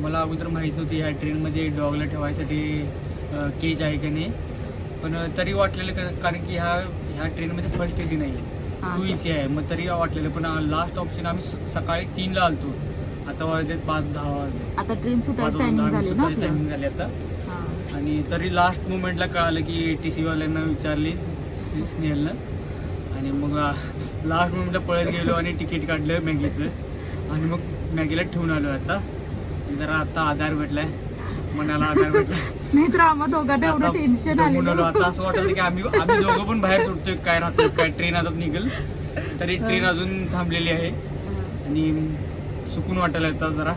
आम्हाला अगोदर माहीत नव्हती ह्या ट्रेनमध्ये डॉगला ठेवायसाठी केज आहे की नाही, पण तरी वाटलेलं कारण की ह्या ट्रेनमध्ये फर्स्ट AC नाही, 2 AC आहे. मग तरी वाटलेलं, पण लास्ट ऑप्शन आम्ही सकाळी 3ला आलतो. आता वाजले 5:10 वाजले. आता ट्रेन सुटायची टायमिंग झाली आता. आणि तरी लास्ट मुमेंटला कळालं की TC वाल्यांना विचारली स्नेहलनं, आणि मग लास्ट मोमेंटला पळत गेलो आणि तिकीट काढलं मॅगीचं, आणि मग मॅगीला ठेवून आलो. आता जरा आता आधार भेटलाय, मनाला आधार भेटलाय. नाही तर आम्हाला दोघांना एवढं टेन्शन आलेलं. आता असं वाटतं की आम्ही दोघं पण बाहेर सुटतोय, काय राहतोय काय, ट्रेन आता निघेल तरी ट्रेन अजून थांबलेली आहे. आणि सुकून वाटायला येतात जरा.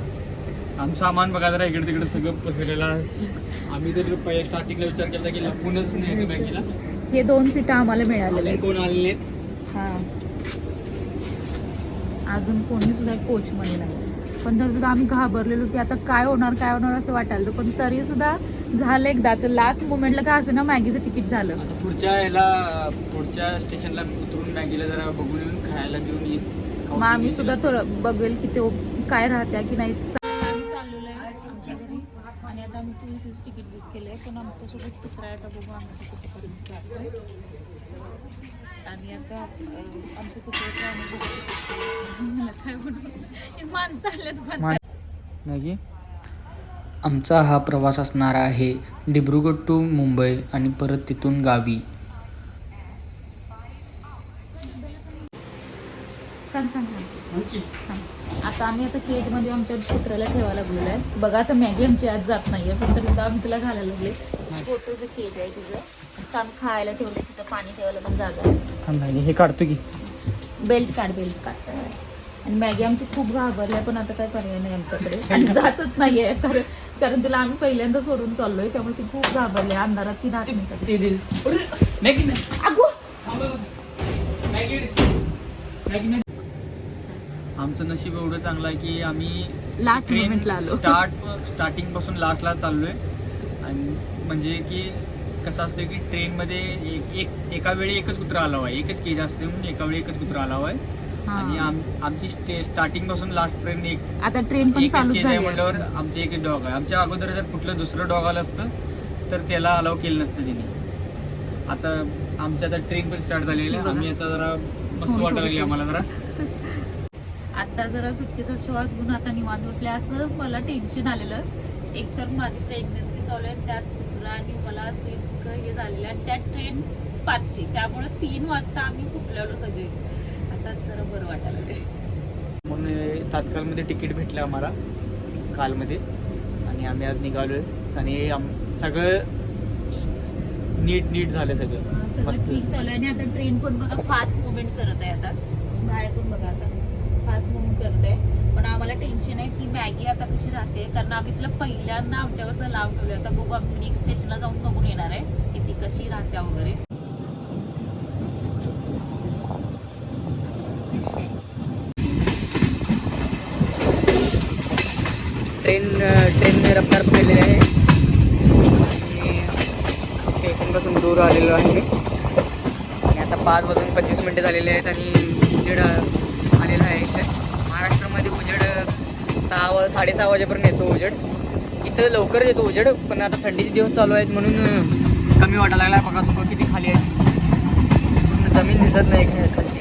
आमचं सामान बघा जरा इकडे तिकडे सगळं पसरलेलं आहे. आम्ही तर पहिल्या स्टार्टिंगला विचार केला की लपूनच न्यायचं मॅगीला. हे 2 सीटा आम्हाला मिळालेले, कोण आलेले आहेत. अजून कोणी सुद्धा कोच मध्ये नाही, पण तरी सुद्धा आम्ही घाबरलेलो की आता काय होणार असं वाटायला. पण तरी सुद्धा झालं एकदा, तर लास्ट मोमेंटला काय असं ना मॅगीचं तिकीट झालं. आता पुढच्या स्टेशनला उतरून मॅगीला जरा बघून येऊन खायला घेऊन येईल. मग आम्ही सुद्धा थोडं बघेल की ते काय राहत्या की नाही. आम्ही चाललेलो आहे आमच्या घरी, आणि आता आम्ही 2 AC तिकीट बुक केलंय, पण आमच्यासोबत कुत्रा आहे. आता बघू आम्ही कुठेपर्यंत जातोय. आणि आता आमच्या कुत्र्याचं आम्ही मला काय म्हणून माणसं आल्यात मॅगी. आमचा हा प्रवास असणार आहे डिब्रुगड टू मुंबई आणि परत तिथून गावी. आता आम्ही केज मध्ये आमच्या कुत्र्याला ठेवायला लागलेलो आहे. बघा आता मॅगी आमची आज जात नाहीये, पण तरी आम्ही तिला घालायला लागले. छोटंसं केज आहे तिचं, आम्ही खायला ठेवलं, तिथं पाणी ठेवायला पण जागा आहे. हे काढतो की बेल्ट काढ. आणि मॅगी आमची खूप घाबरली आहे, पण आता काय पर्याय नाही आमच्याकडे, आणि जातच नाहीये कारण तिला आम्ही पहिल्यांदा सोडून चाललोय, त्यामुळे ती खूप घाबरली. अंधारात ती जात नाही. आमचं नशीब एवढं चांगलं आहे की आम्ही लास्ट मोमेंटला आलो. स्टार्टिंग पासून लास्टला चाललोय. आणि म्हणजे की कसं असतं की ट्रेनमध्ये एका वेळी एकच कुत्रा अलाव आहे, एकच केज असते म्हणून एका वेळी एकच कुत्रा अलाव आहे. आणि आमची स्टार्टिंग पासून लास्ट ट्रेन आता ट्रेन पण चालू केज आहे म्हटल्यावर आमचे एक डॉग आहे. आमच्या अगोदर जर कुठलं दुसरं डॉग आलं असतं तर त्याला अलाव केलं नसतं तिने. आता आमच्या आता ट्रेन पण स्टार्ट झालेली आहे. आम्ही आता जरा मस्त वाटायला लागली आम्हाला जरा. आता जरा सुट्टीचा श्वास घेऊन आता निवांत बसले. असं मला टेन्शन आलेलं, एक तर माझी प्रेग्नन्सी चालू आहे, त्यात दुसरा, आणि मला असं इतकं हे झालेलं, आणि त्यात ट्रेन 5ची, त्यामुळे 3 वाजता आम्ही फुटलेलो सगळे. आता जरा बरं वाटायला लागले. म्हणून तात्काळमध्ये तिकीट भेटलं आम्हाला कालमध्ये, आणि आम्ही आज निघालोय. आणि सगळं नीट झालं, सगळं मस्त ठीक चालू आहे. आणि आता ट्रेन पण बघा फास्ट मुवमेंट करत आहे. आता बाहेर पण बघा आता फास्ट मुवमेंट करत आहे. पण आम्हाला टेन्शन आहे की मॅगी आता कशी राहते, कारण आम्ही तिला पहिल्यांदा आमच्यापासून लांब ठेवलं. आता बघू, आम्ही नेक्स्ट स्टेशनला जाऊन बघून येणार आहे की ती कशी राहत्या वगैरे. ट्रेनने रफ्तार पाहिलेली आहे, आणि स्टेशनपासून दूर आलेलो आहे. आणि आता 5:25 झालेले आहेत, आणि उजेड आलेला आहे. इथे महाराष्ट्रामध्ये उजेड 6-6:30 वाजेपर्यंत येतो उजेड. इथं लवकर येतो उजेड, पण आता थंडीचे दिवस चालू आहेत म्हणून कमी वाटायला लागला. बघा तुम्हाला किती खाली आहे, जमीन दिसत नाही खाली.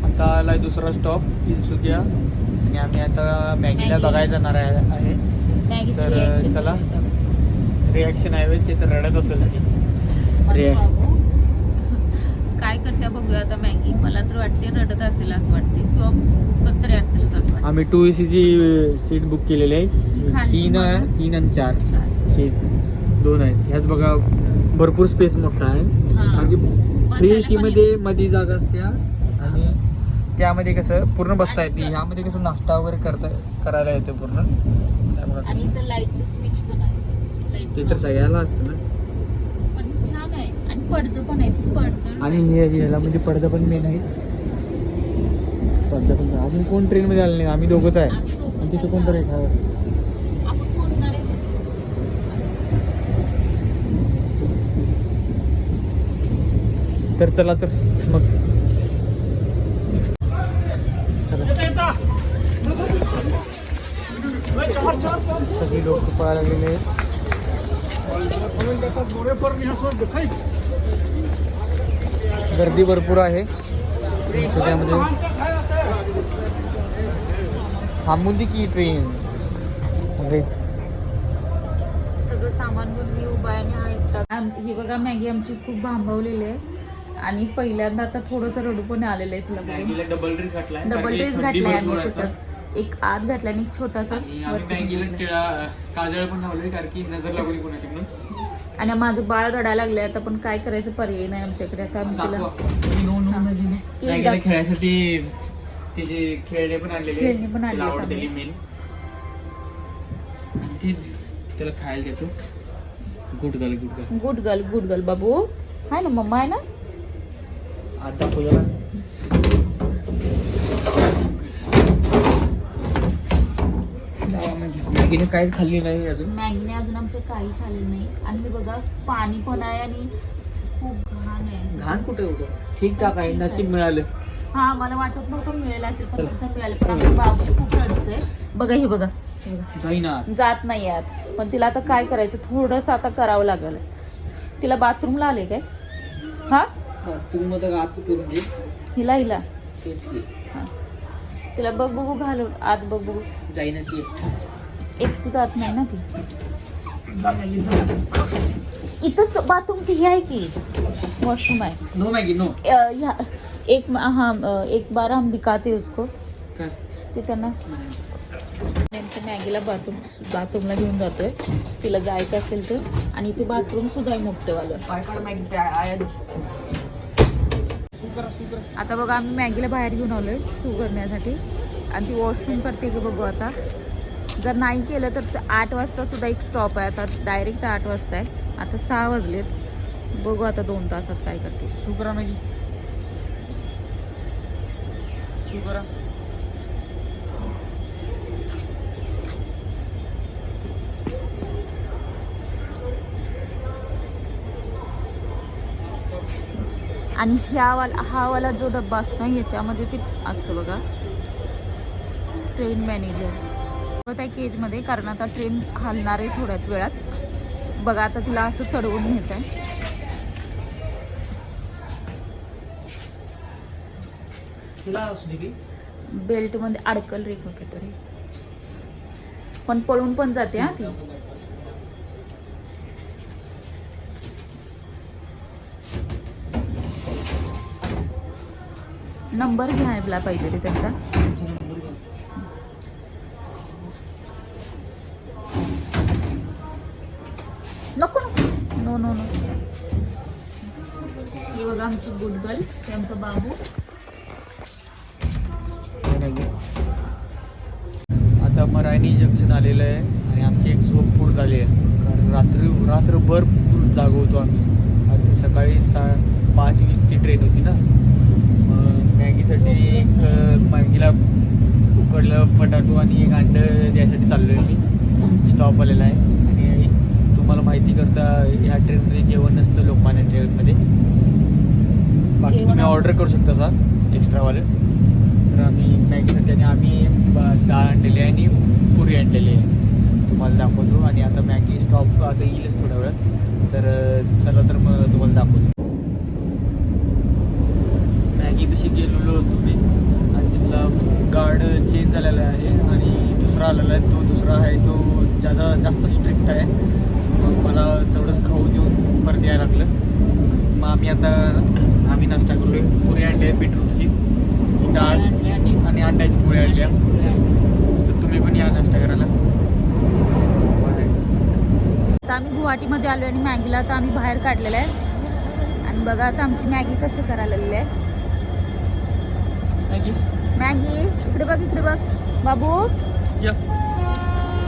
आता आला दुसरा स्टॉप तिनसुकिया, आणि आम्ही आता मॅगीला बघायला जाणार आहे. तर चला, रिॲक्शन आहे ते तर रडत असेल ती. काय करते बघूया आता मॅगी. मला तर वाटते रडत असेल असं वाटते, किंवा भुकत तरी असेल असं वाटतं. आम्ही 2 ACची सीट बुक केलेली आहे. 3 आणि 4 सीट 2 आहेत. ह्यात बघा भरपूर स्पेस मोठा आहे, कारण की 3 AC मध्ये जागा असते, आणि त्यामध्ये कसं पूर्ण बसता येते. ह्यामध्ये कसं नाश्ता वगैरे करायला येतं पूर्ण. आणि इथं लाईटचं स्विच पण आहे, ते तर सगळ्याला असतं ना. पण छान आहे, आणि पडदं पण आहे, पडदं. आणि ह्याला म्हणजे पडदा पण मेन आहे. पडदा पण अजून कोण ट्रेनमध्ये आलं नाही, आम्ही दोघंच आहे. आणि तिथं कोणतरी आपण पोहोचणार आहे. तर चला, तर मग सगळी लोक पळायला लागलेले आहेत. गर्दी भरपूर आहे. त्यामध्ये थांबून ती की ट्रेन. अरे सगळं सामान घेऊन मी उभा आहे आणि हा एकटा. ही बघा मॅगी आमची खूप भांबवलेली आहे आणि पहिल्यांदा आता थोडंसं रडूपण आलेलं आहे तिला. डबल ड्रेस घातलाय. डबल ड्रेस घातलाय आणि तिथं एक आत घातला आणि एक छोटासा काजळ पण लावलोय कारण की नजर लागली कोणाच्याकडून. आणि माझं बाळ रडायला लागले आता, पण काय करायचं पर्याय नाही आमच्याकडे. आता आम्ही तिला खेळासाठी त्याचे खेळणे पण आणलेले आवडतेली मेन. त्याला खायला देतो. Good girl good girl good girl good girl बाबू आहे ना, मम्मा आहे ना. आता पूजा मॅगीने काहीच खाल्ली नाही अजून. मॅगीने अजून आमचं काही खाल्लं नाही. आणि हे बघा पाणी पण आहे आणि खूप घाण आहे. घाण कुठे होतं, ठीक ठाक आहे. नशीब मिळालं. हा मला वाटत नव्हतं मिळेल असेल, पण तसं मिळालं. पण आमचं बाबू खूप रडतंय. बघा हे बघा जाईना जात नाही आत. पण तिला आता काय करायचं, थोडंसं आता करावं लागलं. तिला बाथरूमला आले काय. हा तू मग आत करून दे हिला हा तिला बघ बघू घालून आत बघ बघू. जाईना ती एकटी जात नाही ना ती. इथं बाथरूम ती आहे की वॉशरूम आहे. No Maggi no. एक एक बार हम दिखाते उसको. ते त्यांना मॅगीला बाथरूमला घेऊन जातोय. तिला जायचं असेल तर. आणि इथे बाथरूम सुद्धा आहे मोठेवालं. आता बघा आम्ही मॅगीला बाहेर घेऊन आलोय सू करण्यासाठी. आणि ती वॉशरूम करते की बघू आता. जर नाही केलं तर 8 वाजता सुद्धा एक स्टॉप आहे. आता डायरेक्ट 8 वाजता आहे. आता 6 वाजलेत. बघू आता 2 तासात काय करते. सू करा मॅगी सू करा. आणि हा वाला जो डब्बा असतो ना याच्यामध्ये ते असतं बघा ट्रेन मॅनेजर. त्या केजमध्ये, कारण आता ट्रेन हलणार आहे थोड्याच वेळात. बघा आता तिला असं चढवून नेत आहे. बेल्टमध्ये अडकल रे कुठे तरी, पण पळून पण जाते हा ती. नंबर घ्यायला पाहिजे रे त्यांचा. नको नो नो नो. हे बघा आमची गुड गर्ल, हे आमचा बाबू. आता मरायनी जंक्शन आलेलं आहे आणि आमची एक झोप पूर झाली आहे. कारण रात्रभर जागो होतो आम्ही. आणि सकाळी 5:20ची ट्रेन होती ना. मॅगीसाठी एक मॅगीला उकडलं बटाटो आणि एक अंडं द्यायसाठी चाललो आहे मी. स्टॉप आलेला आहे. आणि तुम्हाला माहिती करता ह्या ट्रेनमध्ये जेवण नसतं लोकमान्य ट्रेनमध्ये. बाकी तुम्ही ऑर्डर करू शकता सा एक्स्ट्रावाले. तर आम्ही मॅगीसाठी आणि आम्ही डाळ आणलेली आहे आणि पुरी आणलेली आहे. तुम्हाला दाखवतो. आणि आता मॅगी स्टॉप आता येईलच थोड्या वेळात. तर चला तर मग तुम्हाला दाखवतो. मॅगीपाशी गेलेलो होतो मी आणि तिथला गार्ड चेंज झालेला आहे आणि दुसरा आलेला आहे. तो दुसरा आहे तो जास्त स्ट्रिक्ट आहे. मग मला तेवढंच खाऊ देऊन परत यायला लागलं. मग आम्ही नाश्ता करलो. पुरी आणली आहे बीटरूटची, डाळ आणि अंड्याची पोळी आणल्या. तर तुम्ही पण या नाश्ता करायला. आता आम्ही गुवाहाटीमध्ये आलो आणि मॅगीला आता आम्ही बाहेर काढलेलं आहे. आणि बघा आता आमची मॅगी कसं करायला लागली आहे. मॅगी इकडे बघ बाबू.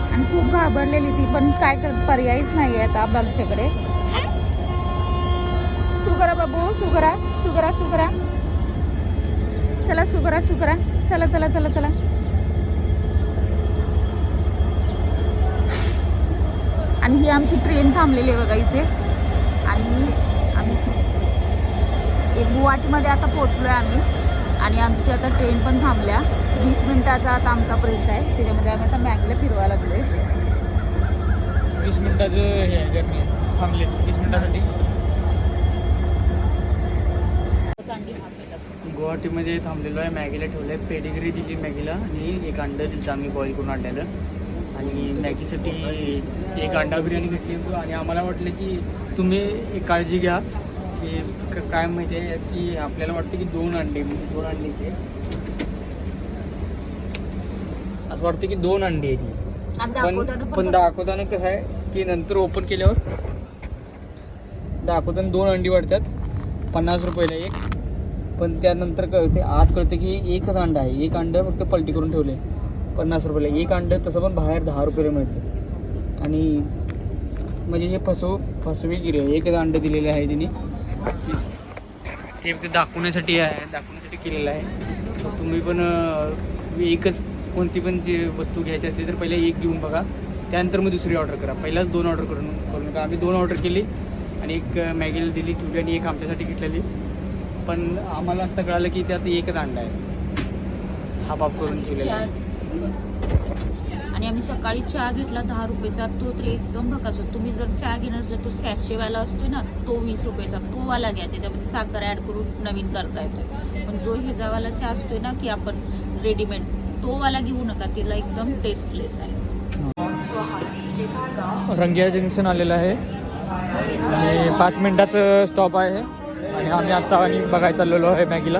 आणि खूप घाबरलेली ती, पण काय पर्यायच नाही आहे आता आमच्याकडे. सुगरा बाबू सुगरा. चला सुगरा चला. आणि ही आमची ट्रेन थांबलेली आहे बघा इथे. आणि आम्ही गुवाहाटीमध्ये आता पोहोचलोय आम्ही. आणि आमची आता ट्रेन पण थांबल्या. 20 मिनिटाचा आता आमचा ब्रेक आहे, त्याच्यामध्ये आम्ही आता मॅगीला फिरवायला लागलोय. 20 मिनिटाचं हे आहे जर्नी, थांबले 20 मिनिटासाठी. गुवाहाटीमध्ये थांबलेलो आहे, मॅगीला ठेवलं आहे, पेडिग्री दिली मॅगीला आणि एक अंडं दिलं आम्ही बॉईल करून आणलेलं. आणि मॅगीसाठी एक अंडा बिर्याणी घेतली आणि आम्हाला वाटलं की तुम्ही एक काळजी घ्या की काय माहिती आहे की आपल्याला वाटतं की 2 अंडे घे, असं वाटतं की 2 अंडी आहे ती, पण दाखवताना कसं आहे की नंतर ओपन केल्यावर दाखवताना 2 अंडी वाटतात 50 रुपयाला एक, पण त्यानंतर कळते आत कळते की एकच अंडा आहे. एक अंडं फक्त पलटी करून ठेवले 50 रुपयाला एक अंडं, तसं पण बाहेर 10 रुपयाला मिळतं. आणि म्हणजे हे फसवेगिरी आहे. एकच अंडं दिलेलं आहे तिने, ते फक्त दाखवण्यासाठी केलेलं आहे. तर तुम्ही पण एकच कोणती पण जी वस्तू घ्यायची असली तर पहिले एक घेऊन बघा, त्यानंतर मग दुसरी ऑर्डर करा. पहिलाच 2 ऑर्डर करू नका. आम्ही 2 ऑर्डर केली आणि एक मॅगीला दिली ठेवली आणि एक आमच्यासाठी घेतलेली, पण आम्हाला आता कळालं की त्यात एकच अंडा आहे, हाफ हाफ करून ठेवलेला आहे. आणि आम्ही सकाळी चहा घेतला 10 रुपयाचा, तो तर एकदम भकास होतो. तुम्ही जर चहा घेणार असला तो सॅशेवाला असतोय ना, तो 20 रुपयाचा, तो वाला घ्या, त्याच्यामध्ये साखर ॲड करून नवीन करता येतो. पण जो ह्याचावाला चहा असतोय ना की आपण रेडीमेड, तो वाला घेऊ नका, त्याला एकदम टेस्टलेस आहे. रंगिया जंक्शन आलेलं आहे आणि 5 मिनिटाचं स्टॉप आहे आणि आम्ही आत्ता आणि बघायला चाललेलो आहे मॅगीला.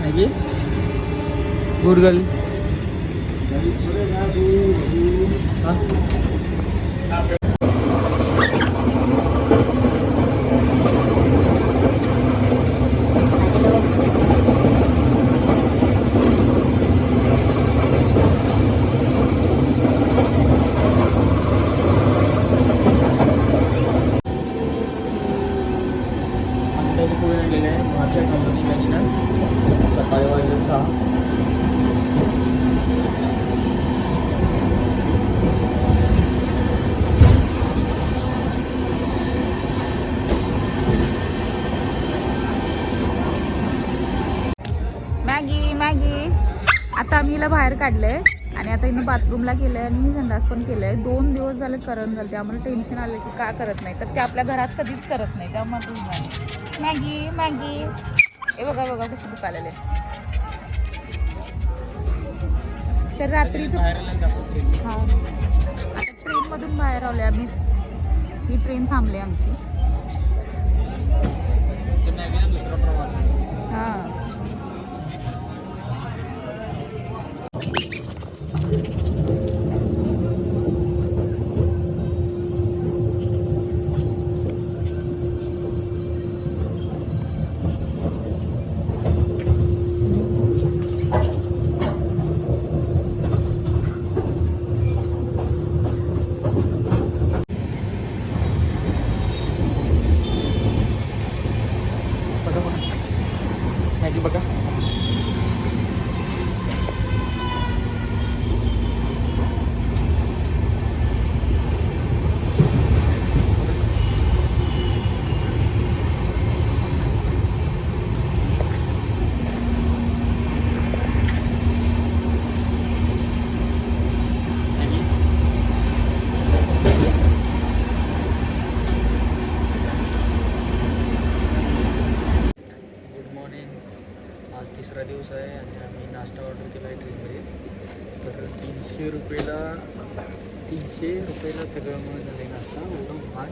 Maggi good girl. अंड्याची पोळी आणलेली आहे भाज्या कंपनी मॅगीनं, सकाळी वाजले 6. मॅगी आता आम्ही हिला बाहेर काढलंय आणि आता हिनं बाथरूमला केलंय आणि संडास पण केलंय. 2 दिवस झाले करण झालं, आम्हाला टेन्शन आलं की का करत नाही, तर ते आपल्या घरात कधीच करत नाही. त्यामुळे मॅगी हे बघा कशी दुखायला. तर रात्रीच हा आता ट्रेनमधून बाहेर आलोय आम्ही, ही ट्रेन थांबली आमची. दुसरा प्रवास हां मॅगी बघा. आज तिसरा दिवस आहे आणि आम्ही नाश्ता ऑर्डर केला आहे ट्रेनमध्ये. तर 300 रुपयाला सगळं मिळून झालं आहे नाश्ता. एवढं महाग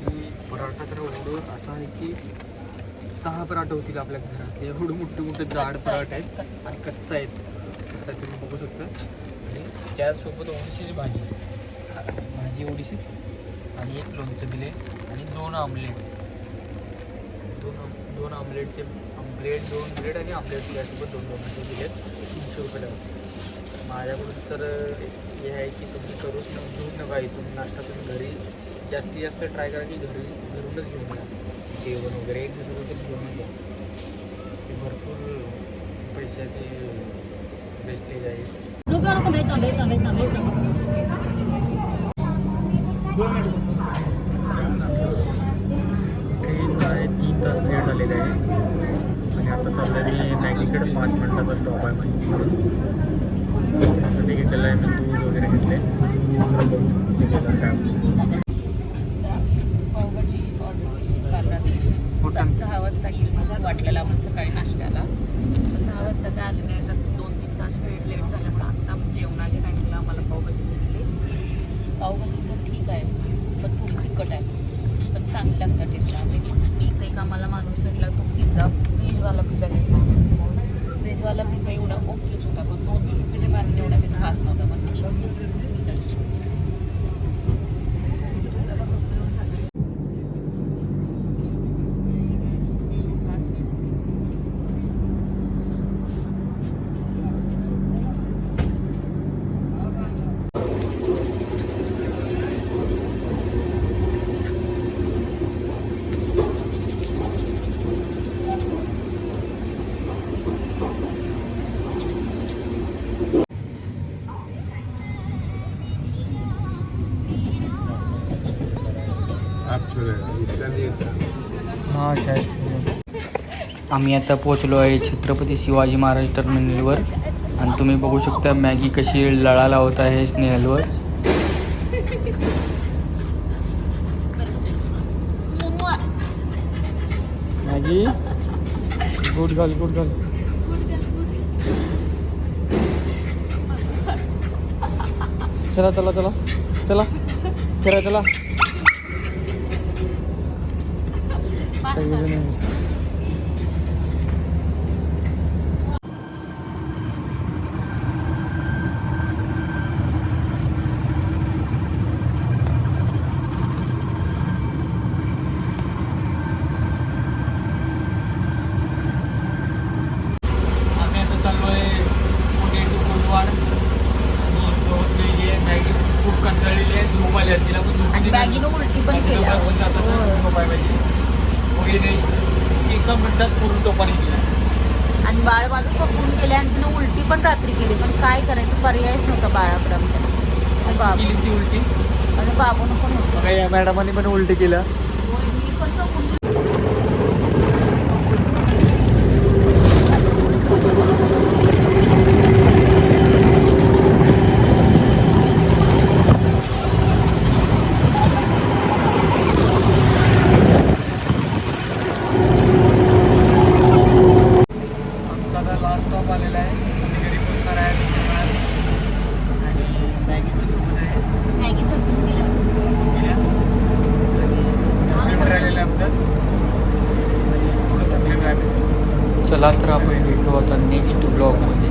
की पराठा तर एवढं असं आहे की 6 पराठा होतील आपल्या घरात. एवढं मोठं जाड पराठा आहेत आणि कच्चा आहेत. कच्चा तुम्ही बघू शकता. आणि त्यासोबत एवढीशीच भाजी एवढीशीच आणि एक लोणचं दिले आणि 2 आमलेट. दोन आमलेटचे दोन ब्रेड आणि आमलेट त्यासोबत 2 आमलेट दिलेत. 300 रुपयाला. माझ्याकडून तर हे आहे की तुम्ही घेऊच नका. तुम्ही नाश्ता तुम्ही घरी जास्तीत जास्त ट्राय करा की घरूनच घेऊन या जेवण वगैरे. एक दिवसाचं घेऊन जा, ते भरपूर पैशाचे वेस्टेज आहे. ट्रेन आहे 3 तास लेट झालेले आहे आणि आता चाललं मी मॅगीकडे. 5 मिनटाचा स्टॉप आहे माझी. त्यासाठी घेतलेलं आहे मी दूध वगैरे घेतले. पावभाजी ऑर्डर केली 10 वाजता येईल मला वाटलेलं आपण सकाळी नाश्त्याला, पण 10 वाजता काय आले नाही. तर 2-3 तास लेट झाल्यामुळे आत्ता जेवणाच्या टाईमला आम्हाला पावभाजी भेटली. पावभाजी तर ठीक आहे, पण थोडी तिखट आहे, पण चांगली लागतं टेस्ट. आणि एक आम्हाला माणूस भेटला, तो पिझ्झा व्हेजवाला पिझ्झा घेतला. व्हेजवाला पिझ्झा एवढा ओकेच होता, पण 200 रुपयाच्या बाहेर एवढा काही खास नव्हता, पण ठीक होता. हां शायद. आम्ही आता पोचलो आहे छत्रपती शिवाजी महाराज टर्मिनलवर आणि तुम्ही बघू शकता मॅगी कशी लळा लावत आहे स्नेहलवर. Maggie good girl good girl. चला चला चला चला करा चला. खूप कंटाळलेली आहे, झोप आली आहे तिला. पण बॅगीनं उलटी पण केली. एका मिनिटात पूर्ण टोपाने केला. आणि बाळ माझं पकडून गेले आणि तिनं उलटी पण रात्री केली, पण काय करायचं पर्यायच नव्हता बाळाकडे आमच्या. बाबू केलीच ती उलटी आणि बाबूनं पण होतं. या मॅडमांनी पण उलटी केलं. मी पण पकडून लास्ट स्टॉप आलेला आहे. घरी पोचणार आहे आणि मॅगी पण सोबत आहे. मॅगी थकून गेल्या. राहिलेलं आहे आमचं. चला तर आपण भेटू आता नेक्स्ट ब्लॉगमध्ये.